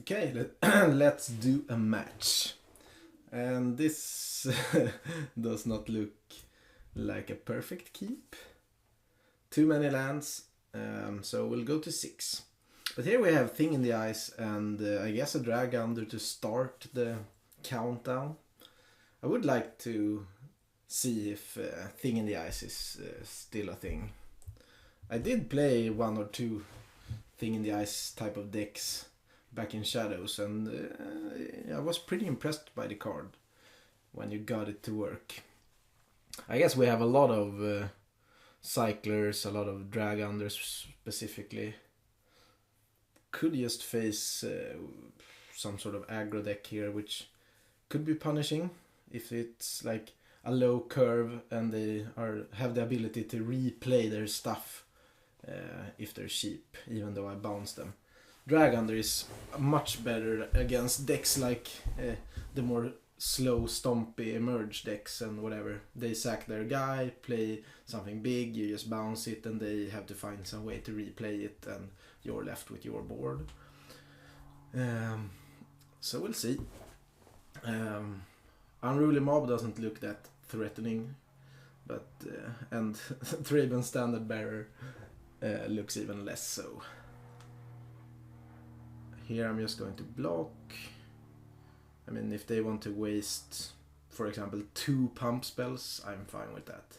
Okay, let's do a match. And this does not look like a perfect keep. Too many lands, so we'll go to 6. But here we have Thing in the Ice and I guess a drag under to start the countdown. I would like to see if Thing in the Ice is still a thing. I did play one or two Thing in the Ice type of decks back in Shadows, and I was pretty impressed by the card when you got it to work. I guess we have a lot of cyclers, a lot of drag unders specifically. Could just face some sort of aggro deck here, which could be punishing if it's like a low curve and they have the ability to replay their stuff if they're cheap, even though I bounce them. Drag under is much better against decks like the more slow, stompy emerge decks and whatever. They sack their guy, play something big, you just bounce it, and they have to find some way to replay it, and you're left with your board. So we'll see. Unruly Mob doesn't look that threatening, but and Thraben Standard Bearer looks even less so. Here I'm just going to block. I mean, if they want to waste, for example, 2 pump spells, I'm fine with that.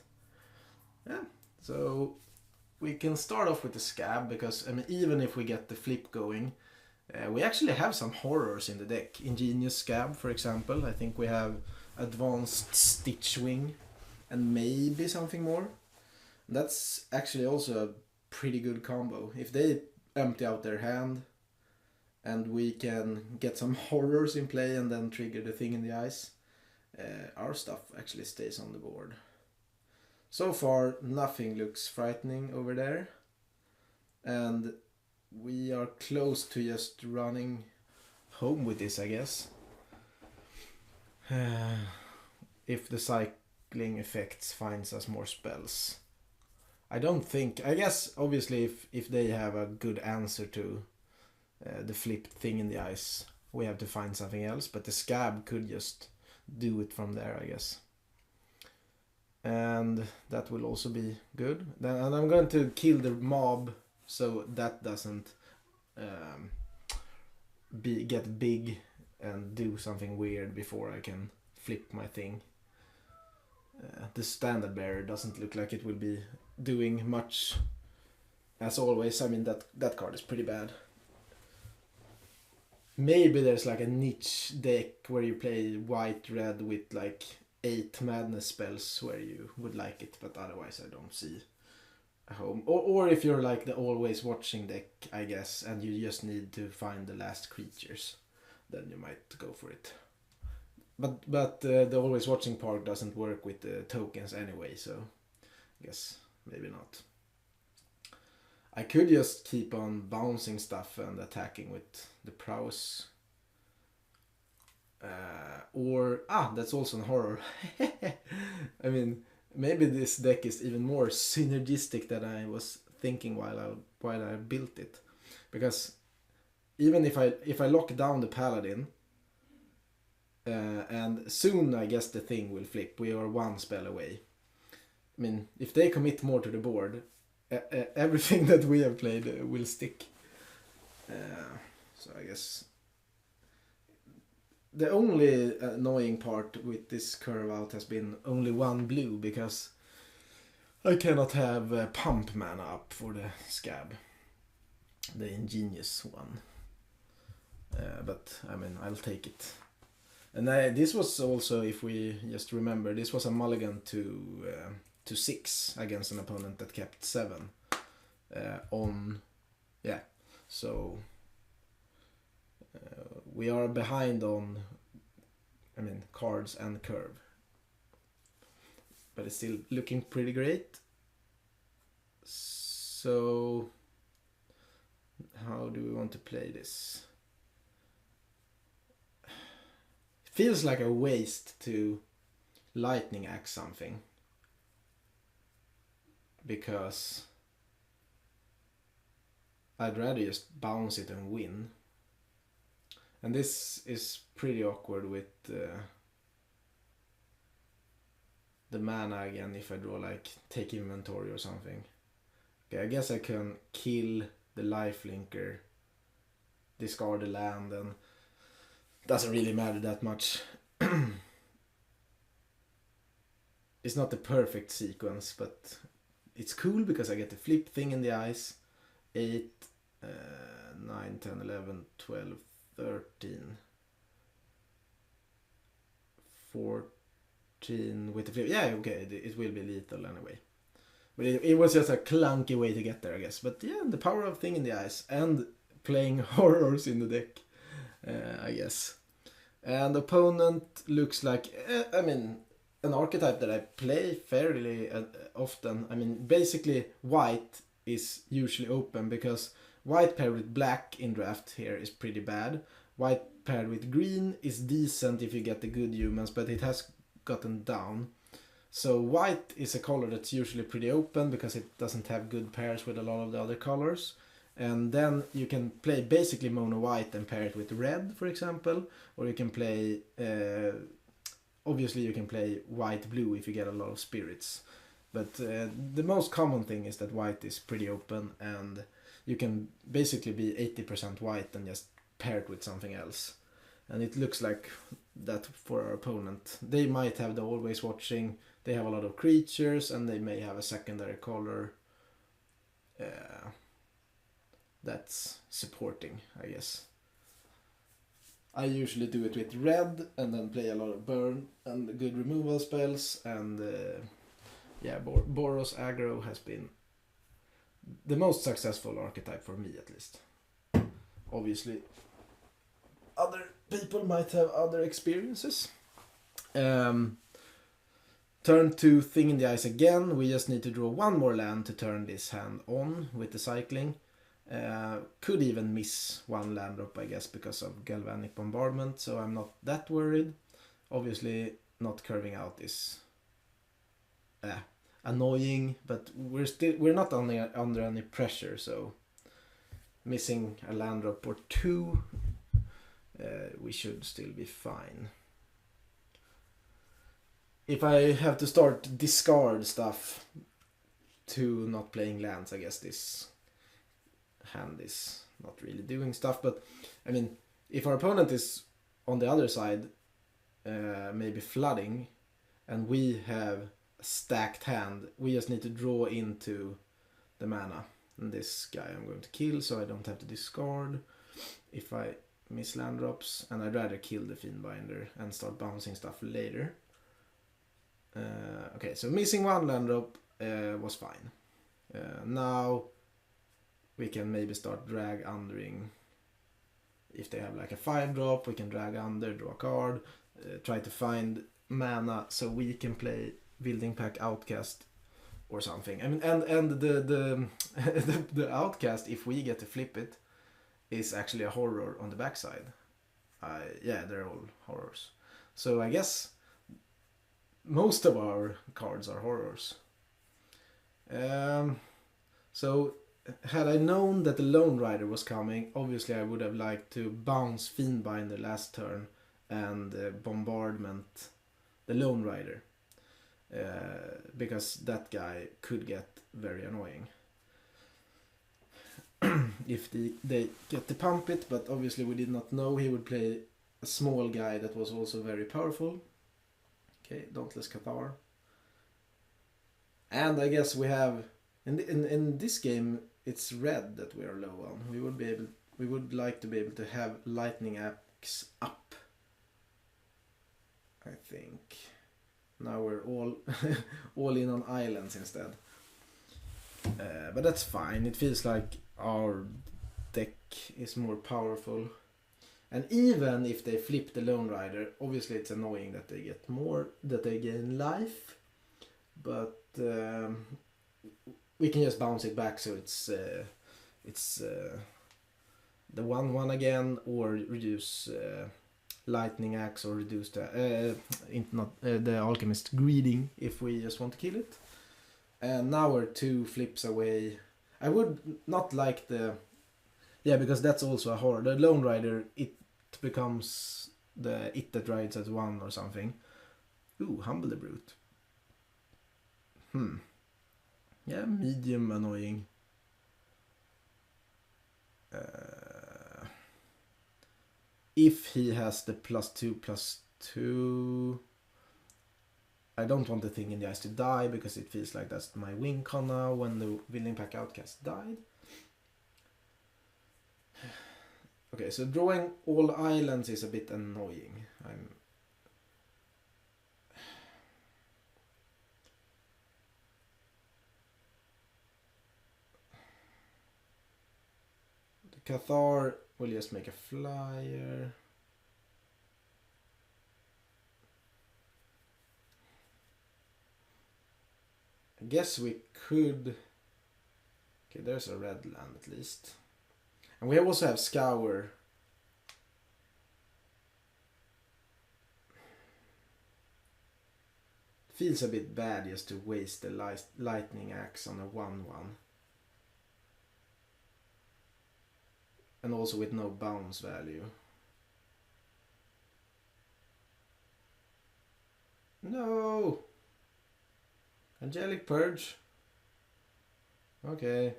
Yeah, so we can start off with the Scab, because I mean, even if we get the flip going, we actually have some horrors in the deck. Ingenious Scab, for example. I think we have Advanced Stitchwing and maybe something more. That's actually also a pretty good combo. If they empty out their hand and we can get some horrors in play and then trigger the Thing in the Ice, our stuff actually stays on the board. So far, nothing looks frightening over there. And we are close to just running home with this, I guess. If the cycling effects finds us more spells. I guess obviously if they have a good answer to the flipped Thing in the Ice, we have to find something else, but the Scab could just do it from there, I guess. And that will also be good. And I'm going to kill the mob so that doesn't get big and do something weird before I can flip my thing. The Standard Bearer doesn't look like it will be doing much as always. I mean, that card is pretty bad. Maybe there's like a niche deck where you play white-red with like 8 madness spells where you would like it, but otherwise I don't see a home. Or if you're like the always watching deck, I guess, and you just need to find the last creatures, then you might go for it. But the always watching part doesn't work with the tokens anyway, so I guess maybe not. I could just keep on bouncing stuff and attacking with the prowess. That's also a horror. I mean, maybe this deck is even more synergistic than I was thinking while I built it. Because even if I lock down the paladin, and soon I guess the thing will flip. We are 1 spell away. I mean, if they commit more to the board, everything that we have played will stick. So I guess the only annoying part with this curve out has been only 1 blue, because I cannot have pump mana up for the Scab, the ingenious one. But I mean, I'll take it. And this was also, if we just remember, this was a mulligan to 6 against an opponent that kept 7 so we are behind on, I mean, cards and curve, but it's still looking pretty great. So how do we want to play this? Feels like a waste to lightning axe something, because I'd rather just bounce it and win. And this is pretty awkward with the mana again if I draw like take inventory or something. Okay, I guess I can kill the lifelinker, discard the land, and doesn't really matter that much. It's not the perfect sequence, but it's cool because I get the flip thing in the eyes. 8, 9, 10, 11, 12, 13, 14 with the flip. Yeah, okay, it will be lethal anyway. But it was just a clunky way to get there, I guess. But yeah, the power of thing in the eyes and playing horrors in the deck, I guess. And opponent looks like, I mean, an archetype that I play fairly often. I mean, basically white is usually open because white paired with black in draft here is pretty bad. White paired with green is decent if you get the good humans, but it has gotten down. So white is a color that's usually pretty open because it doesn't have good pairs with a lot of the other colors. And then you can play basically mono white and pair it with red, for example. Or you can play, obviously you can play white blue if you get a lot of spirits. But the most common thing is that white is pretty open and you can basically be 80% white and just pair it with something else. And it looks like that for our opponent. They might have the Always Watching, they have a lot of creatures, and they may have a secondary color that's supporting, I guess. I usually do it with red and then play a lot of burn and good removal spells, and yeah, Boros aggro has been the most successful archetype for me, at least. Obviously, other people might have other experiences. Turn 2 Thing in the Eyes again. We just need to draw one more land to turn this hand on with the cycling. Could even miss one land drop, I guess, because of Galvanic Bombardment, so I'm not that worried. Obviously, not curving out is annoying, but we're not under any pressure, so missing a land drop or two, we should still be fine. If I have to start discard stuff to not playing lands, I guess this hand is not really doing stuff. But I mean, if our opponent is on the other side, maybe flooding, and we have a stacked hand, we just need to draw into the mana. And this guy I'm going to kill, so I don't have to discard if I miss land drops, and I'd rather kill the Fiendbinder and start bouncing stuff later. Okay, so missing one land drop was fine. Now we can maybe start drag undering. If they have like a 5-drop, we can drag under, draw a card, try to find mana so we can play Building Pack Outcast or something. I mean, and the Outcast, if we get to flip it, is actually a horror on the backside. Yeah, they're all horrors. So I guess most of our cards are horrors. So had I known that the Lone Rider was coming, obviously I would have liked to bounce Fiendbinder last turn and bombardment the Lone Rider. Because that guy could get very annoying if they get to pump it, but obviously we did not know he would play a small guy that was also very powerful. Okay, Dauntless Cathar. And I guess we have in this game it's red that we are low on. We would like to be able to have Lightning Axe up, I think. Now we're all in on islands instead. But that's fine. It feels like our deck is more powerful. And even if they flip the Lone Rider, obviously it's annoying that they get more, that they gain life. But we can just bounce it back, so it's the 1/1 again, or reduce Lightning Axe, or reduce the Alchemist Greeting if we just want to kill it. And now we're 2 flips away. I would not like because that's also a horror. The Lone Rider, it becomes it that rides at 1 or something. Ooh, Humble the Brute. Yeah, medium annoying. If he has the +2/+2, I don't want the thing in the eyes to die because it feels like that's my win con now when the Willing Pack Outcast died. Okay, so drawing all islands is a bit annoying. The Cathar will just make a flyer. I guess we could... Okay, there's a red land at least. And we also have Scour. Feels a bit bad just to waste the Lightning Axe on a 1/1. And also with no bounce value. No! Angelic Purge. Okay.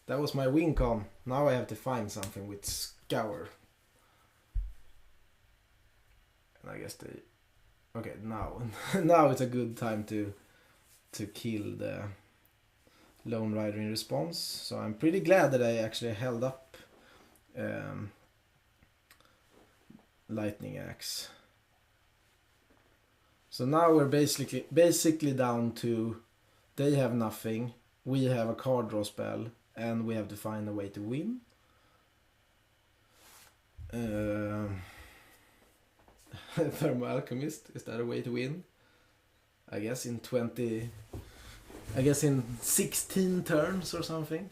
That was my win con. Now I have to find something with Scour. And I guess they... Okay, now now it's a good time to kill the Lone Rider in response. So I'm pretty glad that I actually held up Lightning Axe. So now we're basically down to they have nothing, we have a card draw spell, and we have to find a way to win. Thermal Alchemist, is that a way to win? I guess in 16 turns or something.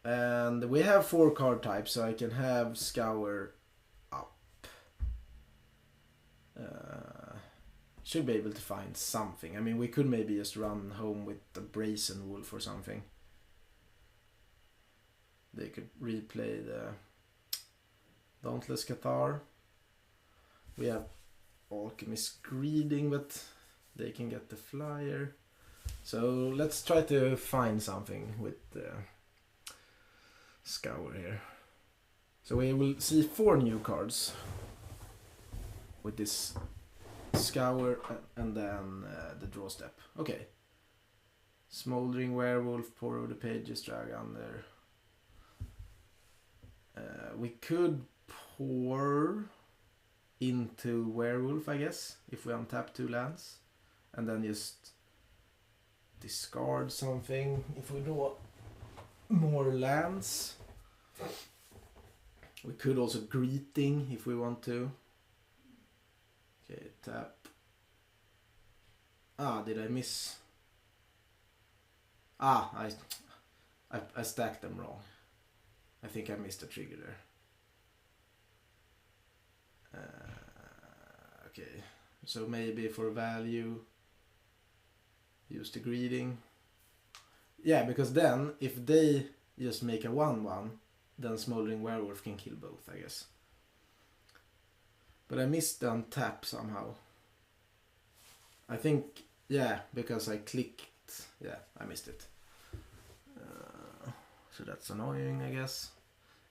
And we have 4 card types, so I can have Scour up. Should be able to find something. I mean, we could maybe just run home with the Brazen Wolf or something. They could replay the Dauntless Cathar. We have Alchemist Greeding, but they can get the flyer. So let's try to find something with Scour here. So we will see 4 new cards with this Scour and then the draw step. Okay. Smoldering Werewolf, pour over the pages, drag under. We could pour into Werewolf, I guess, if we untap 2 lands. And then just discard something if we draw more lands. We could also Greeting if we want to. Okay, tap. Did I miss? I stacked them wrong. I think I missed a trigger there. Okay, so maybe for value, use the Greeting. Yeah, because then if they just make a 1/1, then Smoldering Werewolf can kill both, I guess. But I missed the untap somehow. I think, yeah, because I clicked. Yeah, I missed it. So that's annoying, I guess.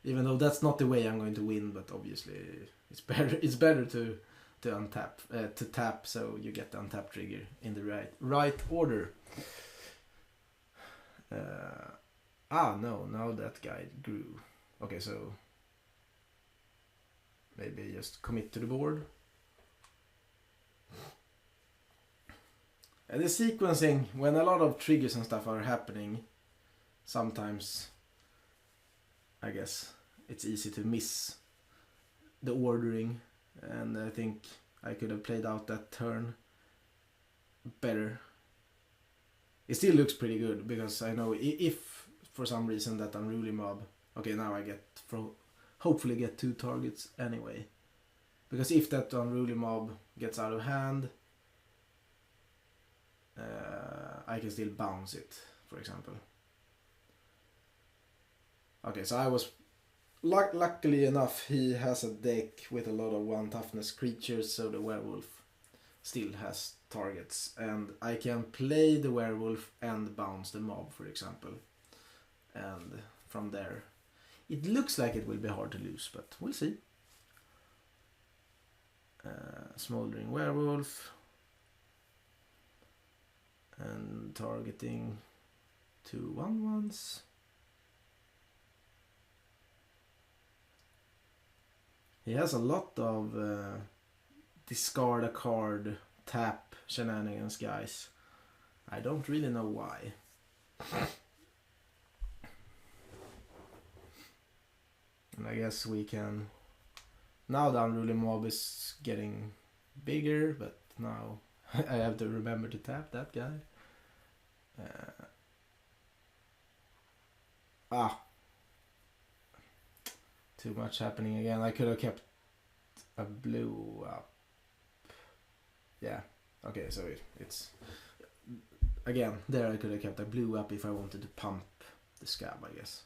Even though that's not the way I'm going to win, but obviously it's better to untap, to tap, so you get the untap trigger in the right order. No, now that guy grew. Okay, so maybe just commit to the board. And the sequencing, when a lot of triggers and stuff are happening, sometimes I guess it's easy to miss the ordering, and I think I could have played out that turn better. It still looks pretty good because I know if for some reason that Unruly Mob, okay, now I hopefully get 2 targets anyway, because if that Unruly Mob gets out of hand, I can still bounce it, for example. Okay, so luckily enough, he has a deck with a lot of 1 toughness creatures, so the werewolf still has targets. And I can play the werewolf and bounce the mob, for example. And from there, it looks like it will be hard to lose, but we'll see. Smoldering werewolf. And targeting 2 1/1s. He has a lot of discard a card, tap shenanigans, guys. I don't really know why. And I guess we can... Now the unruly mob is getting bigger, but now I have to remember to tap that guy. Too much happening again. I could have kept a blue up. Yeah. Okay, so it's... Again, there I could have kept a blue up if I wanted to pump the scab, I guess.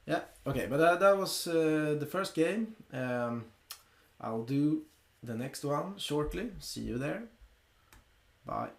Yeah, okay, but that was the first game. I'll do the next one shortly. See you there. Bye.